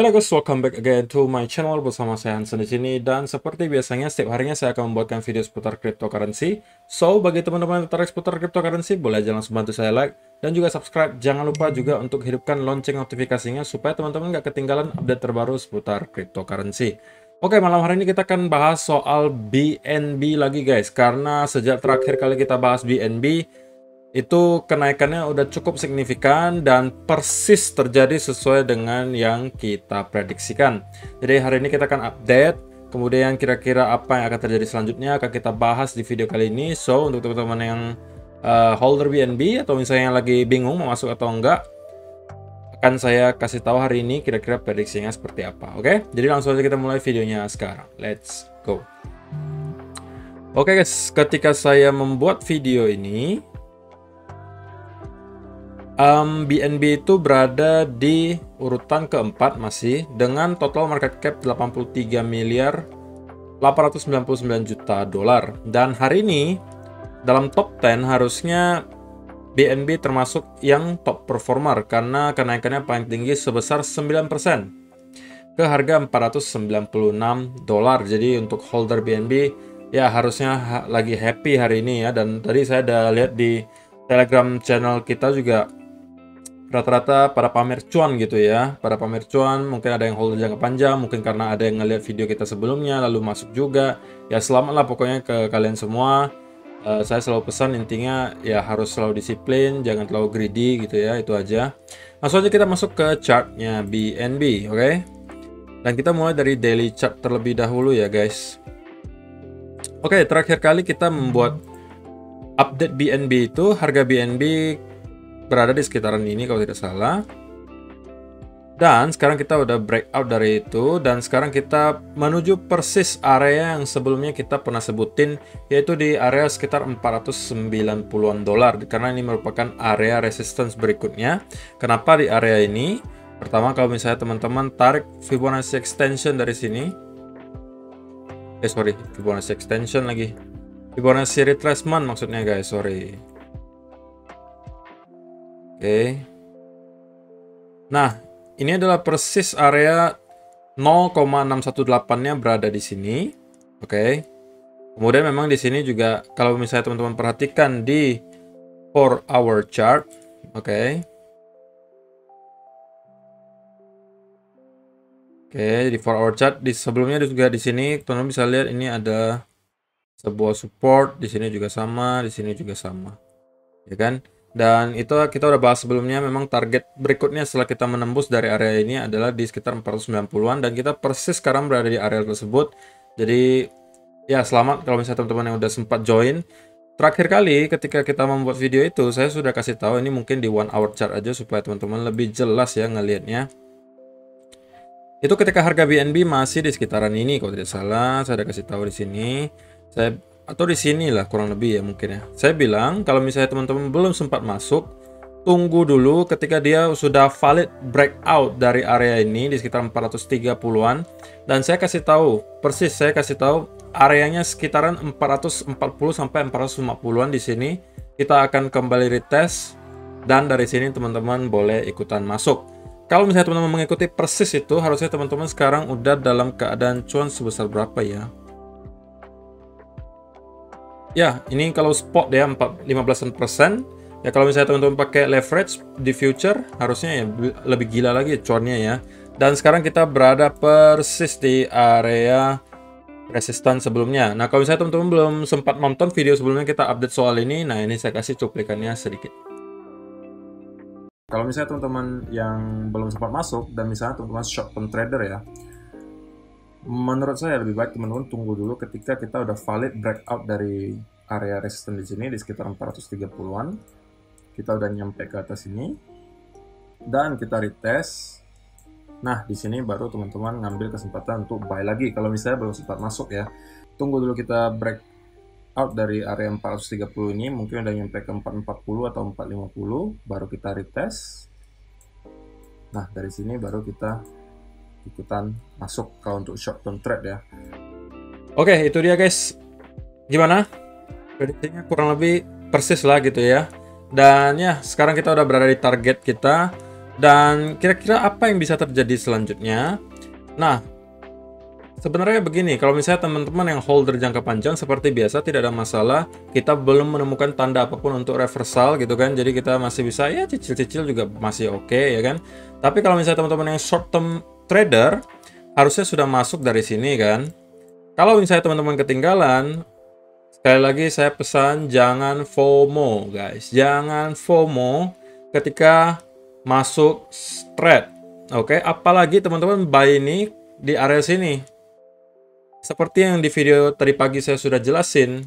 Halo guys, welcome back again to my channel bersama saya Hansen di sini, dan seperti biasanya setiap harinya saya akan membuatkan video seputar cryptocurrency. So, bagi teman-teman yang tertarik seputar cryptocurrency, boleh aja langsung bantu saya like dan juga subscribe. Jangan lupa juga untuk hidupkan lonceng notifikasinya supaya teman-teman nggak ketinggalan update terbaru seputar cryptocurrency. Oke, malam hari ini kita akan bahas soal BNB lagi guys, karena sejak terakhir kali kita bahas BNB itu kenaikannya udah cukup signifikan dan persis terjadi sesuai dengan yang kita prediksikan. Jadi hari ini kita akan update, kemudian kira-kira apa yang akan terjadi selanjutnya akan kita bahas di video kali ini. So, untuk teman-teman yang holder BNB atau misalnya yang lagi bingung mau masuk atau enggak, akan saya kasih tahu hari ini kira-kira prediksinya seperti apa. Oke, jadi langsung aja kita mulai videonya sekarang. Let's go. Oke guys, ketika saya membuat video ini, BNB itu berada di urutan keempat masih dengan total market cap 83 miliar 899 juta dolar. Dan hari ini dalam top 10 harusnya BNB termasuk yang top performer karena kenaikannya paling tinggi sebesar 9% ke harga 496 dolar. Jadi untuk holder BNB ya harusnya lagi happy hari ini ya. Dan tadi saya udah lihat di Telegram channel kita juga rata-rata pada pamer cuan gitu ya. Pada pamer cuan, mungkin ada yang holder jangka panjang, mungkin karena ada yang ngeliat video kita sebelumnya lalu masuk juga. Ya selamat lah pokoknya ke kalian semua. Saya selalu pesan intinya ya harus selalu disiplin, jangan terlalu greedy gitu ya, itu aja. Langsung aja kita masuk ke chartnya BNB, oke? Dan kita mulai dari daily chart terlebih dahulu ya guys. Oke, terakhir kali kita membuat update BNB itu harga BNB berada di sekitaran ini kalau tidak salah. Dan sekarang kita udah breakout dari itu, dan sekarang kita menuju persis area yang sebelumnya kita pernah sebutin, yaitu di area sekitar 490-an dolar, karena ini merupakan area resistance berikutnya. Kenapa di area ini? Pertama, kalau misalnya teman-teman tarik Fibonacci extension dari sini, Fibonacci extension lagi, Fibonacci retracement maksudnya guys, sorry. Oke. Nah, ini adalah persis area 0,618-nya berada di sini. Oke. Kemudian memang di sini juga kalau misalnya teman-teman perhatikan di 4-hour chart, oke. Oke, di 4-hour chart di sebelumnya juga di sini teman-teman bisa lihat ini ada sebuah support, di sini juga sama, di sini juga sama. Ya kan? Dan itu kita udah bahas sebelumnya, memang target berikutnya setelah kita menembus dari area ini adalah di sekitar 490-an, dan kita persis sekarang berada di area tersebut. Jadi ya selamat kalau misalnya teman-teman yang udah sempat join. Terakhir kali ketika kita membuat video itu saya sudah kasih tahu, ini mungkin di 1-hour chart aja supaya teman-teman lebih jelas ya ngelihatnya. Itu ketika harga BNB masih di sekitaran ini kalau tidak salah, saya udah kasih tahu di sini. Atau di sini lah kurang lebih ya mungkin ya. Saya bilang kalau misalnya teman-teman belum sempat masuk, tunggu dulu ketika dia sudah valid breakout dari area ini di sekitar 430-an, dan saya kasih tahu persis, saya kasih tahu areanya sekitaran 440 sampai 450-an. Di sini kita akan kembali retest, dan dari sini teman-teman boleh ikutan masuk. Kalau misalnya teman-teman mengikuti persis itu, harusnya teman-teman sekarang udah dalam keadaan cuan sebesar berapa ya? Ya, ini kalau spot ya 15%. Ya kalau misalnya teman-teman pakai leverage di future, harusnya ya lebih gila lagi cuannya ya. Dan sekarang kita berada persis di area resistance sebelumnya. Nah, kalau misalnya teman-teman belum sempat nonton video sebelumnya kita update soal ini, nah ini saya kasih cuplikannya sedikit. Kalau misalnya teman-teman yang belum sempat masuk dan misalnya teman-teman short term trader ya, menurut saya lebih baik teman-teman tunggu dulu ketika kita udah valid breakout dari area resistance di sini di sekitar 430-an. Kita udah nyampe ke atas ini dan kita retest. Nah, di sini baru teman-teman ngambil kesempatan untuk buy lagi kalau misalnya belum sempat masuk ya. Tunggu dulu kita breakout dari area 430 ini, mungkin udah nyampe ke 440 atau 450, baru kita retest. Nah, dari sini baru kita ikutan masuk kalau untuk short term trade ya. Oke, itu dia guys. Gimana? Prediksinya kurang lebih persis lah gitu ya. Dan ya, sekarang kita udah berada di target kita. Dan kira-kira apa yang bisa terjadi selanjutnya? Nah, sebenarnya begini, kalau misalnya teman-teman yang holder jangka panjang seperti biasa tidak ada masalah, kita belum menemukan tanda apapun untuk reversal gitu kan, jadi kita masih bisa ya cicil-cicil juga masih oke ya kan. Tapi kalau misalnya teman-teman yang short term trader, harusnya sudah masuk dari sini kan. Kalau misalnya teman-teman ketinggalan, sekali lagi saya pesan jangan FOMO guys, jangan FOMO ketika masuk trade. Oke, apalagi teman-teman buy ini di area sini. Seperti yang di video tadi pagi saya sudah jelasin,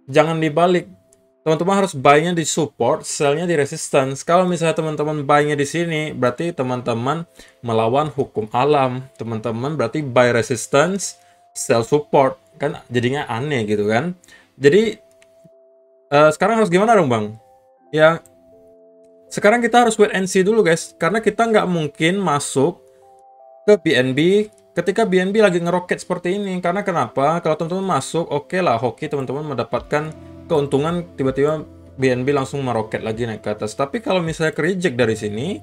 jangan dibalik. Teman-teman harus buy-nya di support, sell-nya di resistance. Kalau misalnya teman-teman buy-nya di sini, berarti teman-teman melawan hukum alam. Teman-teman berarti buy resistance, sell support. Kan jadinya aneh gitu kan. Jadi, sekarang harus gimana dong Bang? Ya, sekarang kita harus wait and see dulu guys. Karena kita nggak mungkin masuk ke BNB ketika BNB lagi ngeroket seperti ini. Karena kenapa? Kalau teman-teman masuk, oke lah, hoki teman-teman mendapatkan keuntungan, tiba-tiba BNB langsung meroket lagi naik ke atas. Tapi kalau misalnya ke reject dari sini,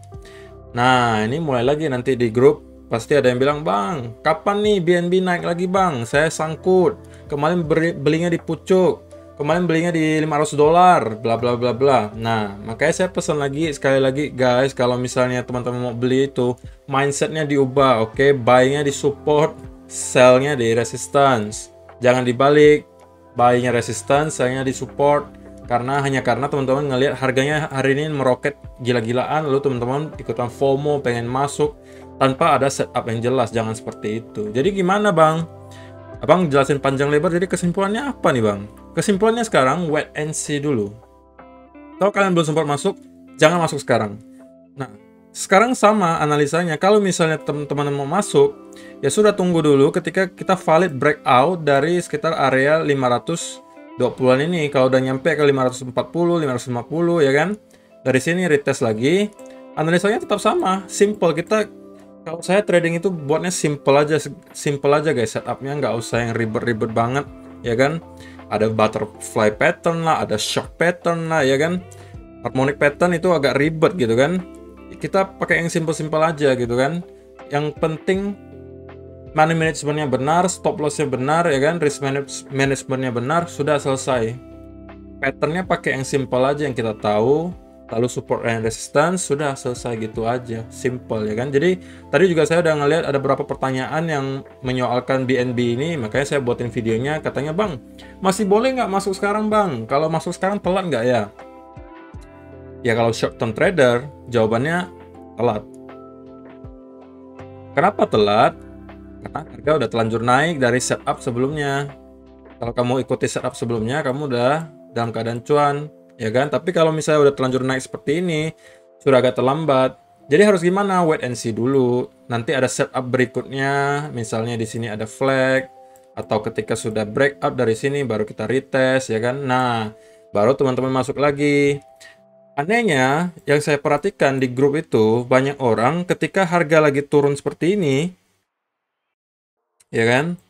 nah ini mulai lagi nanti di grup pasti ada yang bilang, Bang, kapan nih BNB naik lagi Bang? Saya sangkut. Kemarin belinya di pucuk. Kemarin belinya di $500, bla bla bla bla. Nah, makanya saya pesan lagi sekali lagi guys, kalau misalnya teman-teman mau beli itu, mindsetnya diubah, oke? Buy-nya di support, sell-nya di resistance. Jangan dibalik, buy-nya resistance, sell-nya di support. Hanya karena teman-teman ngelihat harganya hari ini meroket gila-gilaan, lalu teman-teman ikutan FOMO pengen masuk tanpa ada setup yang jelas. Jangan seperti itu. Jadi gimana Bang? Abang jelasin panjang lebar, jadi kesimpulannya apa nih Bang? Kesimpulannya sekarang wait and see dulu. Kalau kalian belum sempat masuk, jangan masuk sekarang. Nah, sekarang sama analisanya. Kalau misalnya teman-teman mau masuk, ya sudah tunggu dulu ketika kita valid breakout dari sekitar area 520-an ini. Kalau udah nyampe ke 540, 550 ya kan. Dari sini retest lagi. Analisanya tetap sama, simple. Kalau saya trading itu buatnya simple aja guys. Setupnya nggak usah yang ribet-ribet banget, ya kan? Ada butterfly pattern lah, ada shock pattern lah, ya kan? Harmonic pattern itu agak ribet gitu kan? Kita pakai yang simple-simple aja gitu kan? Yang penting money managementnya benar, stop lossnya benar, ya kan? Risk managementnya benar, sudah selesai. Patternnya pakai yang simple aja yang kita tahu. Lalu support and resistance, sudah selesai gitu aja, simple ya kan. Jadi tadi juga saya udah ngeliat ada beberapa pertanyaan yang menyoalkan BNB ini, makanya saya buatin videonya. Katanya Bang, masih boleh nggak masuk sekarang Bang? Kalau masuk sekarang telat nggak ya? Ya kalau short term trader, jawabannya telat. Kenapa telat? Karena harga udah telanjur naik dari setup sebelumnya. Kalau kamu ikuti setup sebelumnya, kamu udah dalam keadaan cuan, ya kan? Tapi kalau misalnya udah terlanjur naik seperti ini, sudah agak terlambat. Jadi harus gimana? Wait and see dulu. Nanti ada setup berikutnya, misalnya di sini ada flag, atau ketika sudah breakout dari sini baru kita retest, ya kan? Nah, baru teman-teman masuk lagi. Anehnya, yang saya perhatikan di grup itu, banyak orang ketika harga lagi turun seperti ini, ya kan?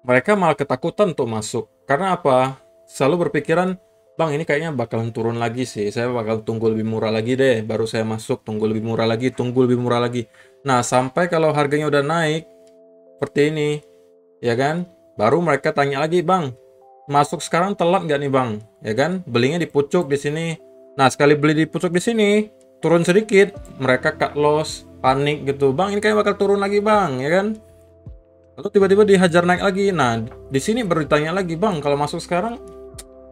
Mereka malah ketakutan untuk masuk. Karena apa? Selalu berpikiran, Bang, ini kayaknya bakalan turun lagi sih. Saya bakal tunggu lebih murah lagi deh. Baru saya masuk, tunggu lebih murah lagi, tunggu lebih murah lagi. Nah, sampai kalau harganya udah naik, seperti ini, ya kan? Baru mereka tanya lagi, Bang, masuk sekarang telat nggak nih, Bang? Ya kan? Belinya di pucuk di sini. Nah, sekali beli di pucuk di sini, turun sedikit, mereka cut loss, panik gitu. Bang, ini kayak bakal turun lagi, Bang, ya kan? Lalu tiba-tiba dihajar naik lagi. Nah, di sini baru ditanya lagi, Bang, kalau masuk sekarang,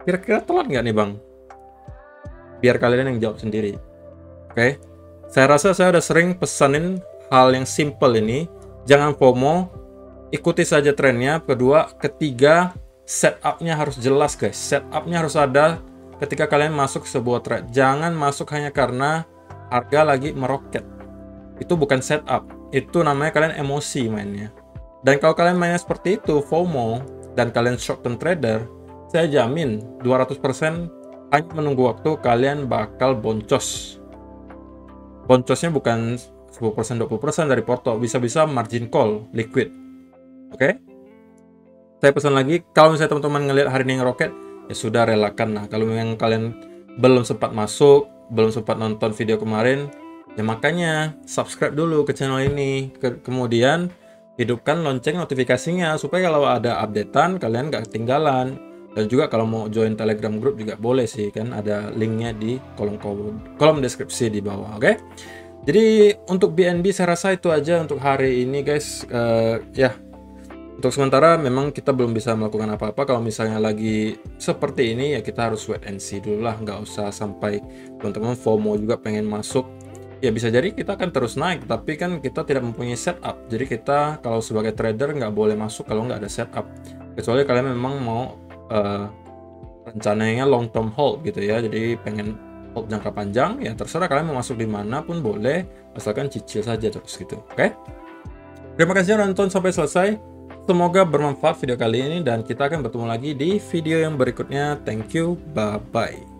kira-kira telat nggak nih Bang? Biar kalian yang jawab sendiri. Oke? Saya rasa saya udah sering pesanin hal yang simple ini. Jangan FOMO, ikuti saja trennya. Kedua, ketiga, setupnya harus jelas guys. Setupnya harus ada ketika kalian masuk sebuah trade. Jangan masuk hanya karena harga lagi meroket. Itu bukan setup. Itu namanya kalian emosi mainnya. Dan kalau kalian mainnya seperti itu, FOMO, dan kalian short term trader, saya jamin 200% hanya menunggu waktu kalian bakal boncos. Boncosnya bukan 10%, 20% dari porto, bisa-bisa margin call, liquid. Oke? Saya pesan lagi, kalau misalnya teman-teman ngelihat hari ini ngeroket, ya sudah relakan. Nah, kalau memang kalian belum sempat masuk, belum sempat nonton video kemarin, Ya makanya subscribe dulu ke channel ini, kemudian hidupkan lonceng notifikasinya supaya kalau ada updatean kalian nggak ketinggalan. Dan juga kalau mau join Telegram group juga boleh sih, kan ada linknya di kolom deskripsi di bawah. Oke? Jadi untuk BNB saya rasa itu aja untuk hari ini guys. Ya, untuk sementara memang kita belum bisa melakukan apa-apa. Kalau misalnya lagi seperti ini ya kita harus wait and see dulu lah, nggak usah sampai teman-teman FOMO juga pengen masuk. Ya bisa jadi kita akan terus naik, tapi kan kita tidak mempunyai setup. Jadi kita kalau sebagai trader nggak boleh masuk kalau nggak ada setup. Kecuali kalian memang mau rencananya long term hold gitu ya. Jadi pengen hold jangka panjang, ya terserah kalian mau masuk di mana pun boleh, asalkan cicil saja terus gitu. Oke? Terima kasih sudah nonton sampai selesai. Semoga bermanfaat video kali ini dan kita akan bertemu lagi di video yang berikutnya. Thank you, bye-bye.